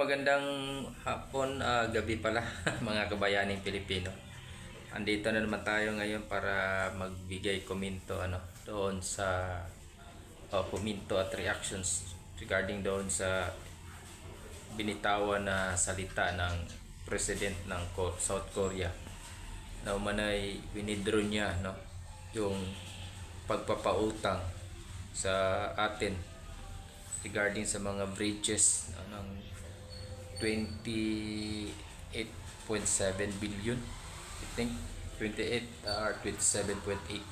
magandang hapon, gabi pala mga kabayaning Pilipino. Andito na naman tayo ngayon para magbigay komento doon sa komento at reactions regarding doon sa binitawan na salita ng President ng South Korea na umanay winidraw niya yung pagpapautang sa atin regarding sa mga breaches ng 28.7 billion, I think 28 or 27.8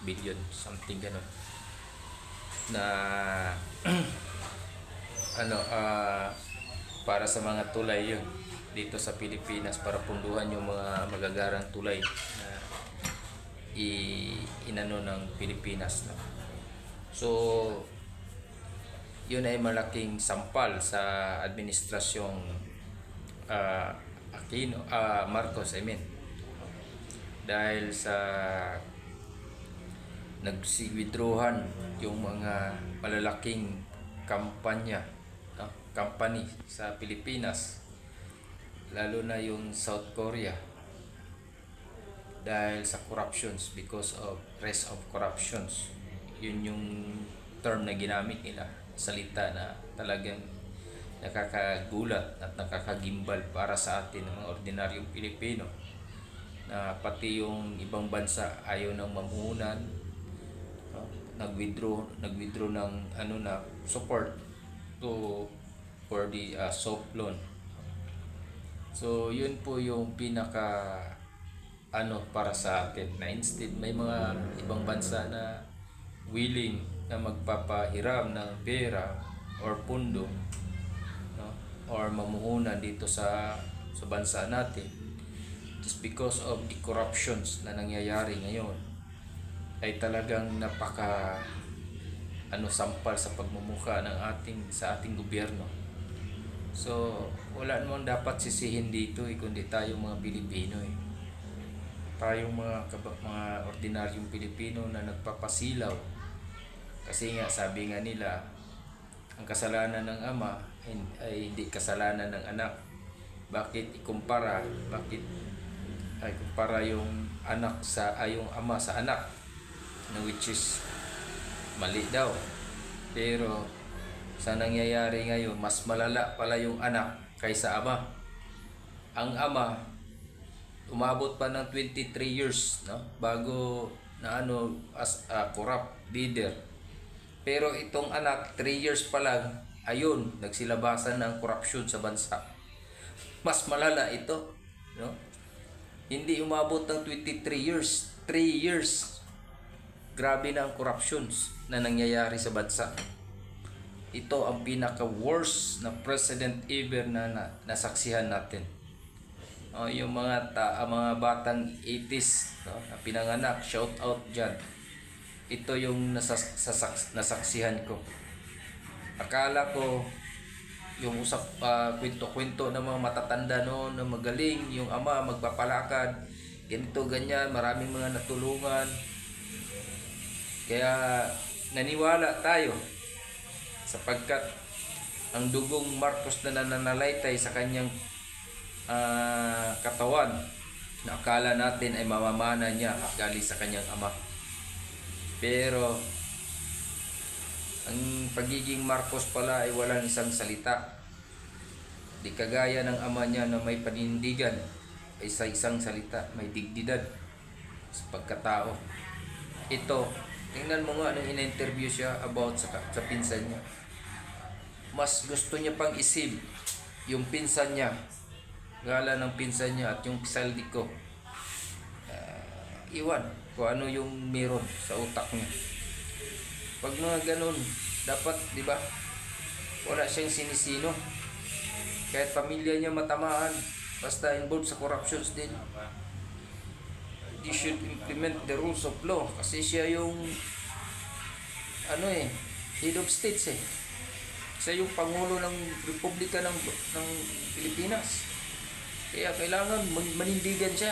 billion, something ganon na para sa mga tulay yun dito sa Pilipinas, para punduhan yung mga magagarang tulay na inano ng Pilipinas So yun ay malaking sampal sa administrasyong Marcos, dahil sa nagsi-withdrawhan yung mga malalaking company sa Pilipinas, lalo na yung South Korea, dahil sa corruptions, because of rest of corruptions. Yun yung term na ginamit nila, salita na talagang nakakagulat at nakakagimbal para sa atin mga ordinaryong Pilipino, na pati yung ibang bansa ayaw nang mamuhunan, nag-withdraw ng support for the soft loan. So yun po yung pinaka para sa atin, na instead may mga ibang bansa na willing na magpapahiram ng pera or pundo or mamuhunan dito sa bansa natin, just because of the corruptions na nangyayari ngayon, ay talagang napaka sampal sa pagmumukha ng sa ating gobyerno. So wala namang dapat sisihin dito kundi tayong mga Pilipino tayong mga ordinaryong Pilipino na nagpapasilaw, kasi nga sabi nga nila, ang kasalanan ng ama ay hindi kasalanan ng anak. Bakit ikumpara yung anak yung ama sa anak, which is mali daw. Pero sa nangyayari ngayon, mas malala pala yung anak kaysa ama. Ang ama umabot pa ng 23 years bago na as a corrupt leader. Pero itong anak, 3 years pa lang, ayun, nagsilabasan ng korupsyon sa bansa. Mas malala ito, Hindi umabot ng 23 years, 3 years. Grabe na ang corruptions na nangyayari sa bansa. Ito ang pinaka-worst na president ever na nasaksihan natin. Yung mga batang 80s na pinanganak, shout out dyan. Ito yung nasaksihan ko. Akala ko yung kwento-kwento ng mga matatanda noon na magaling yung ama, magpapalakad, ganito, ganyan, maraming mga natulungan. Kaya naniwala tayo, sapagkat ang dugong Marcos na nananalaytay sa kanyang katawan, na akala natin ay mamamana niya galing sa kanyang ama. Pero ang pagiging Marcos pala ay walang isang salita. Di kagaya ng ama niya na may panindigan, ay sa isang salita, may dignidad sa pagkatao. Ito, tingnan mo nga nung in-interview siya about sa pinsan niya. Mas gusto niya pang isib yung pinsan niya, gala ng pinsan niya at yung saldi ko. Iwan kung ano yung meron sa utak niya. Pag mga ganun, dapat, di ba, wala siyang sinisino. Kahit pamilya niya matamaan, basta involved sa corruptions din. They should implement the rules of law, kasi siya yung head of states Siya yung Pangulo ng Republika ng Pilipinas. Kaya kailangan manindigan siya.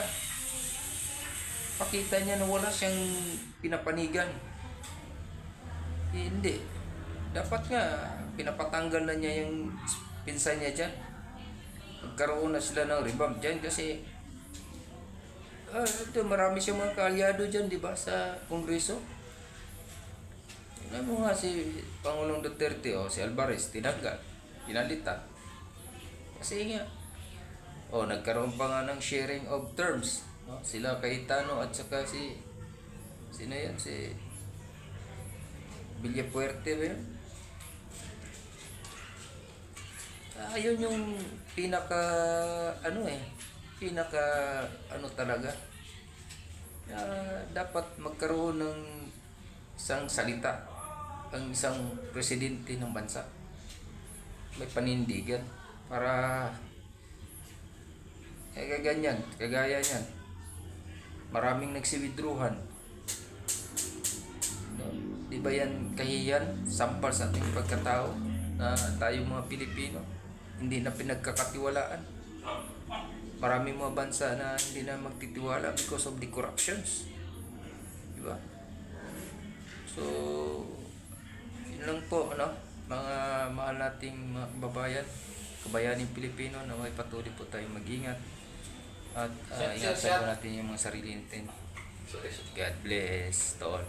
Pakita niya na wala siyang pinapanigan. Hindi. Dapat nga pinapatanggal na niya yung pinsan niya dyan. Magkaroon na sila ng revamp dyan kasi ito, marami siyang mga kaalyado dyan, di ba, sa Kongreso. Tingnan mo nga si Pangulong Duterte o si Alvarez, tinanggal, pinalitan. Kasi nga, nagkaroon pa nga ng sharing of terms. No? Sila Cayetano at saka sino yan? Si Villapuerte ba yun? Yun yung pinaka talaga. Dapat magkaroon ng isang salita ang isang presidente ng bansa. May panindigan para kagaya niyan. Maraming nagsiwidruhan. No? Di ba yan kahiyan, sampal sa ating pagkatao na tayong mga Pilipino hindi na pinagkakatiwalaan. Maraming mga bansa na hindi na magtitiwala because of the corruptions. Di ba? So, yun lang po, mga mahal nating mga kabayaning Pilipino na may patuloy po tayong mag-ingat at ingatan po natin yung mga sarili natin. God bless to all.